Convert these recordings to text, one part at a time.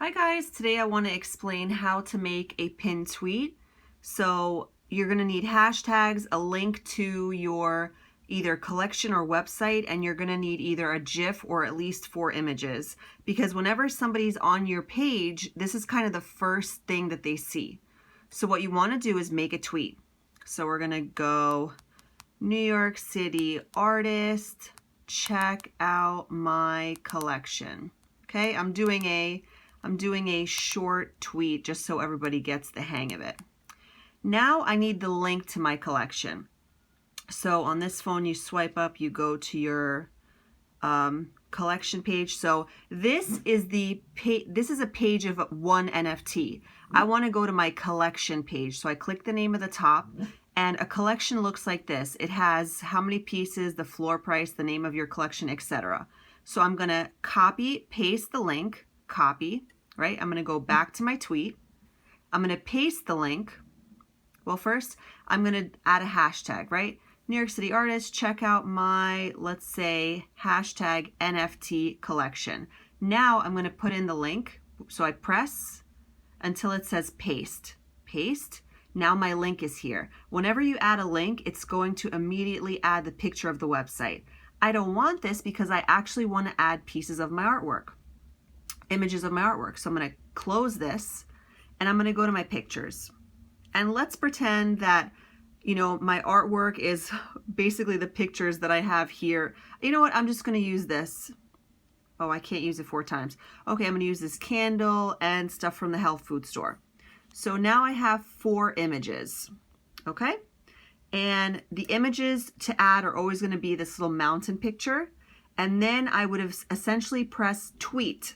Hi guys, today I want to explain how to make a pinned tweet. So you're going to need hashtags, a link to your either collection or website, and you're going to need either a GIF or at least 4 images, because whenever somebody's on your page, this is kind of the first thing that they see. So what you want to do is make a tweet. So we're going to go New York City artist, check out my collection. Okay, I'm doing a short tweet just so everybody gets the hang of it. Now I need the link to my collection. So on this phone, you swipe up, you go to your collection page. So this is a page of one NFT. I want to go to my collection page. So I click the name at the top, and a collection looks like this. It has how many pieces, the floor price, the name of your collection, etc. So I'm going to copy, paste the link, copy, right? I'm going to go back to my tweet. I'm going to paste the link. Well, first, I'm going to add a hashtag, right? New York City artist, check out my, let's say, hashtag NFT collection. Now I'm going to put in the link. So I press until it says paste. Paste. Now my link is here. Whenever you add a link, it's going to immediately add the picture of the website. I don't want this because I actually want to add pieces of my artwork, images of my artwork. So I'm going to close this and I'm going to go to my pictures. And let's pretend that, you know, my artwork is basically the pictures that I have here. You know what? I'm just going to use this. Oh, I can't use it 4 times. Okay, I'm going to use this candle and stuff from the health food store. So now I have 4 images. Okay? And the images to add are always going to be this little mountain picture. And then I would have essentially pressed tweet.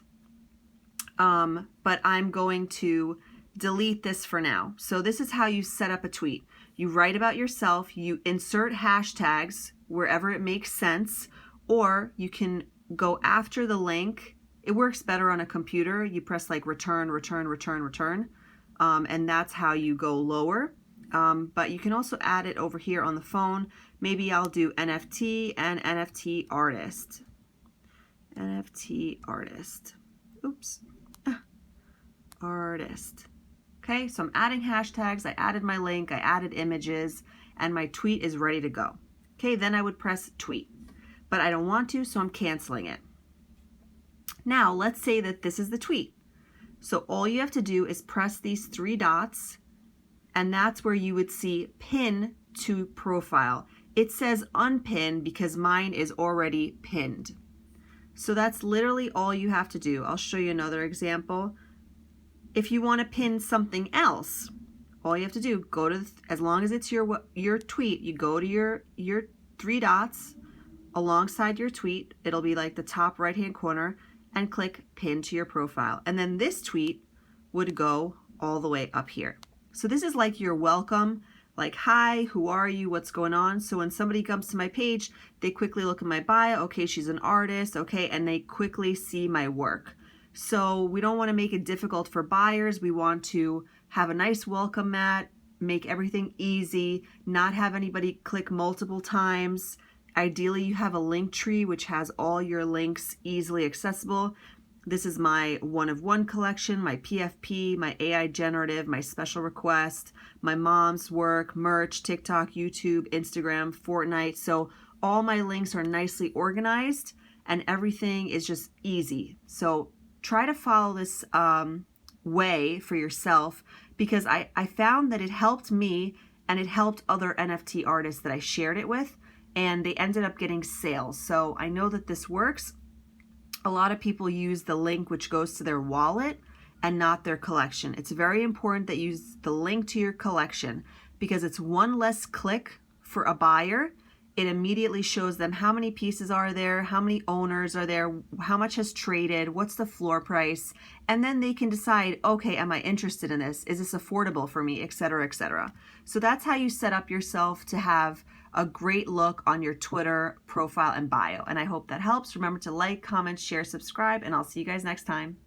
But I'm going to delete this for now. So this is how you set up a tweet. You write about yourself, you insert hashtags wherever it makes sense, or you can go after the link. It works better on a computer. You press like return, return, return, return. And that's how you go lower. But you can also add it over here on the phone. Maybe I'll do NFT and NFT artist. NFT artist. Oops. Artist. Okay, so I'm adding hashtags. I added my link. I added images. And my tweet is ready to go. Okay, then I would press tweet. But I don't want to, so I'm canceling it. Now, let's say that this is the tweet. So all you have to do is press these 3 dots, and that's where you would see pin to profile. It says unpin because mine is already pinned. So that's literally all you have to do. I'll show you another example. If you want to pin something else, all you have to do, go to, as long as it's your tweet, you go to your 3 dots alongside your tweet. It'll be like the top right-hand corner, and click pin to your profile. And then this tweet would go all the way up here. So this is like your welcome, like, hi, who are you, what's going on? So when somebody comes to my page, they quickly look at my bio, okay, she's an artist, okay, and they quickly see my work. So we don't want to make it difficult for buyers. We want to have a nice welcome mat, make everything easy, not have anybody click multiple times. Ideally, you have a link tree which has all your links easily accessible. This is my one-of-one collection, my PFP, my AI generative, my special request, my mom's work, merch, TikTok, YouTube, Instagram, Fortnite. So all my links are nicely organized and everything is just easy. So try to follow this way for yourself, because I found that it helped me and it helped other NFT artists that I shared it with, and they ended up getting sales. So I know that this works. A lot of people use the link which goes to their wallet and not their collection. It's very important that you use the link to your collection, because it's one less click for a buyer. It immediately shows them how many pieces are there, how many owners are there, how much has traded, what's the floor price, and then they can decide, okay, am I interested in this? Is this affordable for me, etc., etc. So that's how you set up yourself to have a great look on your Twitter profile and bio. And I hope that helps. Remember to like, comment, share, subscribe, and I'll see you guys next time.